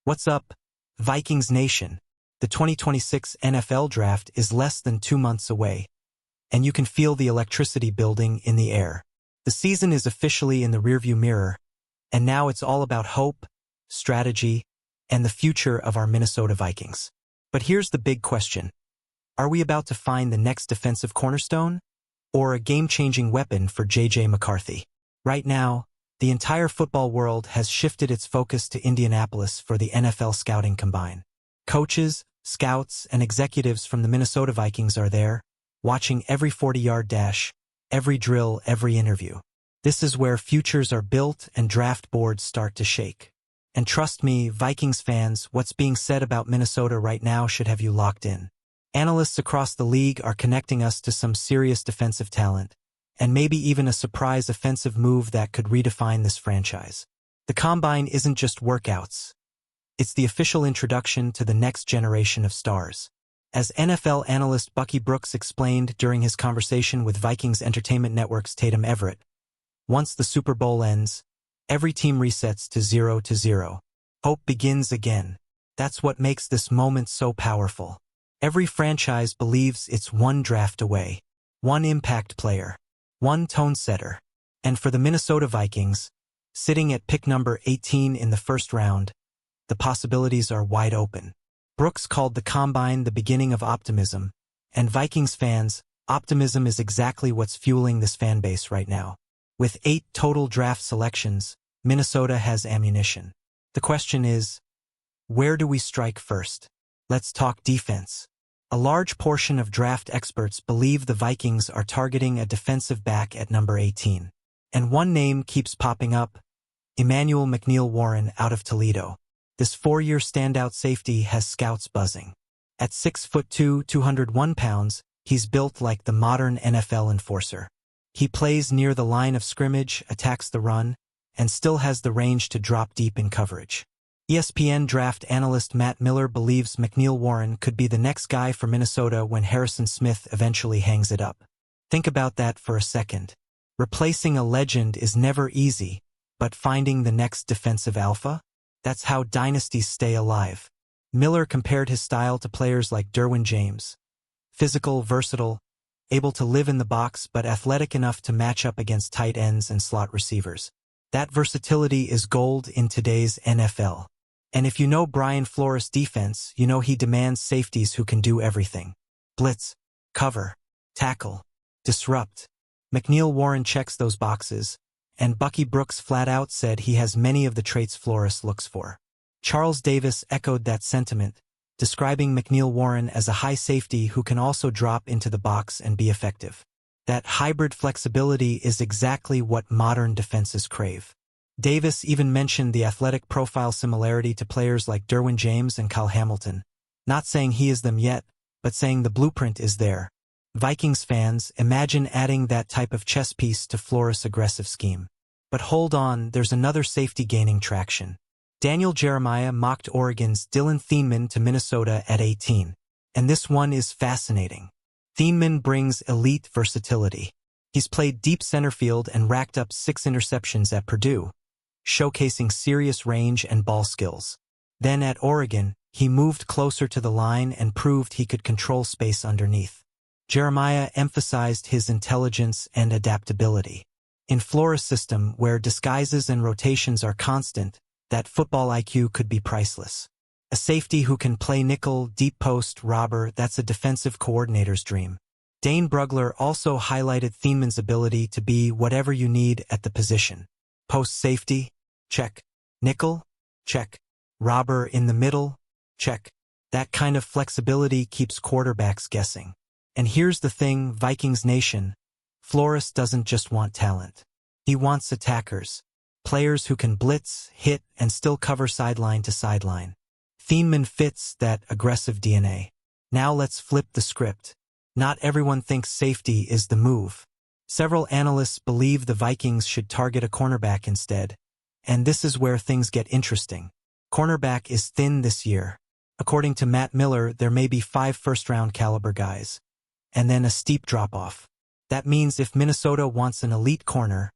What's up, Vikings Nation? The 2026 NFL Draft is less than 2 months away, and you can feel the electricity building in the air. The season is officially in the rearview mirror, and now it's all about hope, strategy, and the future of our Minnesota Vikings. But here's the big question. Are we about to find the next defensive cornerstone, or a game-changing weapon for J.J. McCarthy? Right now, the entire football world has shifted its focus to Indianapolis for the NFL Scouting Combine. Coaches, scouts, and executives from the Minnesota Vikings are there, watching every 40-yard dash, every drill, every interview. This is where futures are built and draft boards start to shake. And trust me, Vikings fans, what's being said about Minnesota right now should have you locked in. Analysts across the league are connecting us to some serious defensive talent, and maybe even a surprise offensive move that could redefine this franchise. The Combine isn't just workouts. It's the official introduction to the next generation of stars. As NFL analyst Bucky Brooks explained during his conversation with Vikings Entertainment Network's Tatum Everett, once the Super Bowl ends, every team resets to 0-0. Hope begins again. That's what makes this moment so powerful. Every franchise believes it's one draft away, one impact player, one tone setter. And for the Minnesota Vikings, sitting at pick number 18 in the first round, the possibilities are wide open. Brooks called the Combine the beginning of optimism, and Vikings fans, optimism is exactly what's fueling this fan base right now. With 8 total draft selections, Minnesota has ammunition. The question is, where do we strike first? Let's talk defense. A large portion of draft experts believe the Vikings are targeting a defensive back at number 18. And one name keeps popping up, Emmanuel McNeill-Warren out of Toledo. This 4-year standout safety has scouts buzzing. At 6'2", 201 pounds, he's built like the modern NFL enforcer. He plays near the line of scrimmage, attacks the run, and still has the range to drop deep in coverage. ESPN draft analyst Matt Miller believes McNeill-Warren could be the next guy for Minnesota when Harrison Smith eventually hangs it up. Think about that for a second. Replacing a legend is never easy, but finding the next defensive alpha? That's how dynasties stay alive. Miller compared his style to players like Derwin James. Physical, versatile, able to live in the box but athletic enough to match up against tight ends and slot receivers. That versatility is gold in today's NFL. And if you know Brian Flores' defense, you know he demands safeties who can do everything. Blitz, cover, tackle, disrupt. McNeill-Warren checks those boxes, and Bucky Brooks flat out said he has many of the traits Flores looks for. Charles Davis echoed that sentiment, describing McNeill-Warren as a high safety who can also drop into the box and be effective. That hybrid flexibility is exactly what modern defenses crave. Davis even mentioned the athletic profile similarity to players like Derwin James and Kyle Hamilton, not saying he is them yet, but saying the blueprint is there. Vikings fans, imagine adding that type of chess piece to Flores' aggressive scheme. But hold on, there's another safety gaining traction. Daniel Jeremiah mocked Oregon's Dylan Thieneman to Minnesota at 18. And this one is fascinating. Thieneman brings elite versatility. He's played deep center field and racked up 6 interceptions at Purdue, showcasing serious range and ball skills. Then at Oregon, he moved closer to the line and proved he could control space underneath. Jeremiah emphasized his intelligence and adaptability. In Flores' system, where disguises and rotations are constant, that football IQ could be priceless. A safety who can play nickel, deep post, robber, that's a defensive coordinator's dream. Dane Brugler also highlighted Thieneman's ability to be whatever you need at the position. Post safety? Check. Nickel? Check. Robber in the middle? Check. That kind of flexibility keeps quarterbacks guessing. And here's the thing, Vikings Nation, Flores doesn't just want talent. He wants attackers. Players who can blitz, hit, and still cover sideline to sideline. Thieneman fits that aggressive DNA. Now let's flip the script. Not everyone thinks safety is the move. Several analysts believe the Vikings should target a cornerback instead. And this is where things get interesting. Cornerback is thin this year. According to Matt Miller, there may be 5 first-round caliber guys. And then a steep drop-off. That means if Minnesota wants an elite corner,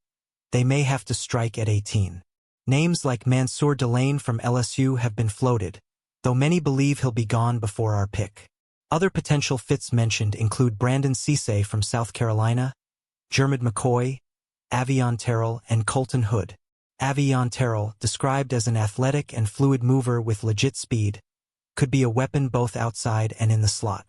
they may have to strike at 18. Names like Mansour Delane from LSU have been floated, though many believe he'll be gone before our pick. Other potential fits mentioned include Brandon Cisse from South Carolina, Jermid McCoy, Avion Terrell, and Colton Hood. Avion Terrell, described as an athletic and fluid mover with legit speed, could be a weapon both outside and in the slot.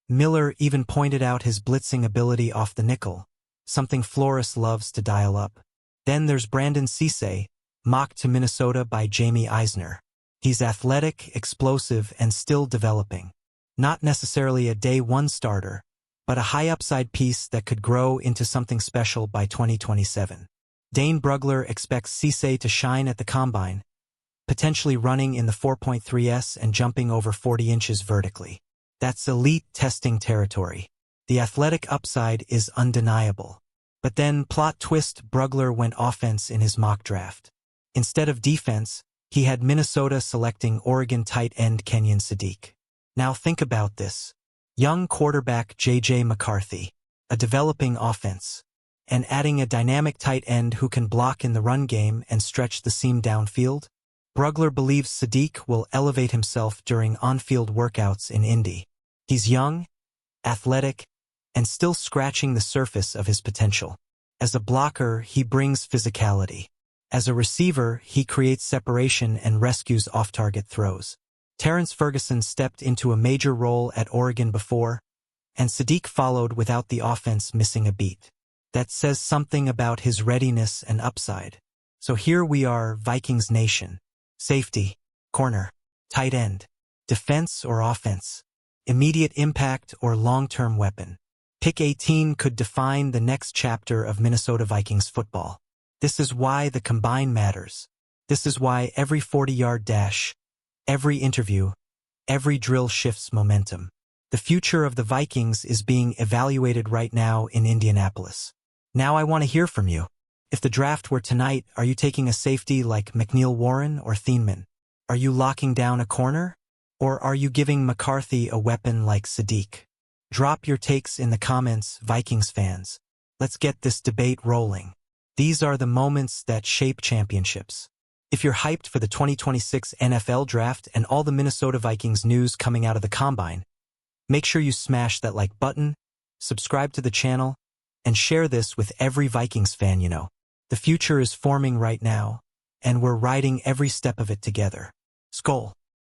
Miller even pointed out his blitzing ability off the nickel, something Flores loves to dial up. Then there's Brandon Cisse, mocked to Minnesota by Jamie Eisner. He's athletic, explosive, and still developing. Not necessarily a day-one starter, but a high-upside piece that could grow into something special by 2027. Dane Brugler expects Cisse to shine at the Combine, potentially running in the 4.3s and jumping over 40 inches vertically. That's elite testing territory. The athletic upside is undeniable. But then, plot twist, Brugler went offense in his mock draft. Instead of defense, he had Minnesota selecting Oregon tight end Kenyon Sadiq. Now think about this. Young quarterback J.J. McCarthy, a developing offense, and adding a dynamic tight end who can block in the run game and stretch the seam downfield? Brugler believes Sadiq will elevate himself during on-field workouts in Indy. He's young, athletic, and still scratching the surface of his potential. As a blocker, he brings physicality. As a receiver, he creates separation and rescues off-target throws. Terrence Ferguson stepped into a major role at Oregon before, and Sadiq followed without the offense missing a beat. That says something about his readiness and upside. So here we are, Vikings Nation. Safety, corner, tight end, defense or offense, immediate impact or long-term weapon. Pick 18 could define the next chapter of Minnesota Vikings football. This is why the combine matters. This is why every 40-yard dash, every interview, every drill shifts momentum. The future of the Vikings is being evaluated right now in Indianapolis. Now I want to hear from you. If the draft were tonight, are you taking a safety like McNeil Warren or Thieneman? Are you locking down a corner? Or are you giving McCarthy a weapon like Sadiq? Drop your takes in the comments, Vikings fans. Let's get this debate rolling. These are the moments that shape championships. If you're hyped for the 2026 NFL Draft and all the Minnesota Vikings news coming out of the Combine, make sure you smash that like button, subscribe to the channel, and share this with every Vikings fan you know. The future is forming right now, and we're riding every step of it together. Skol!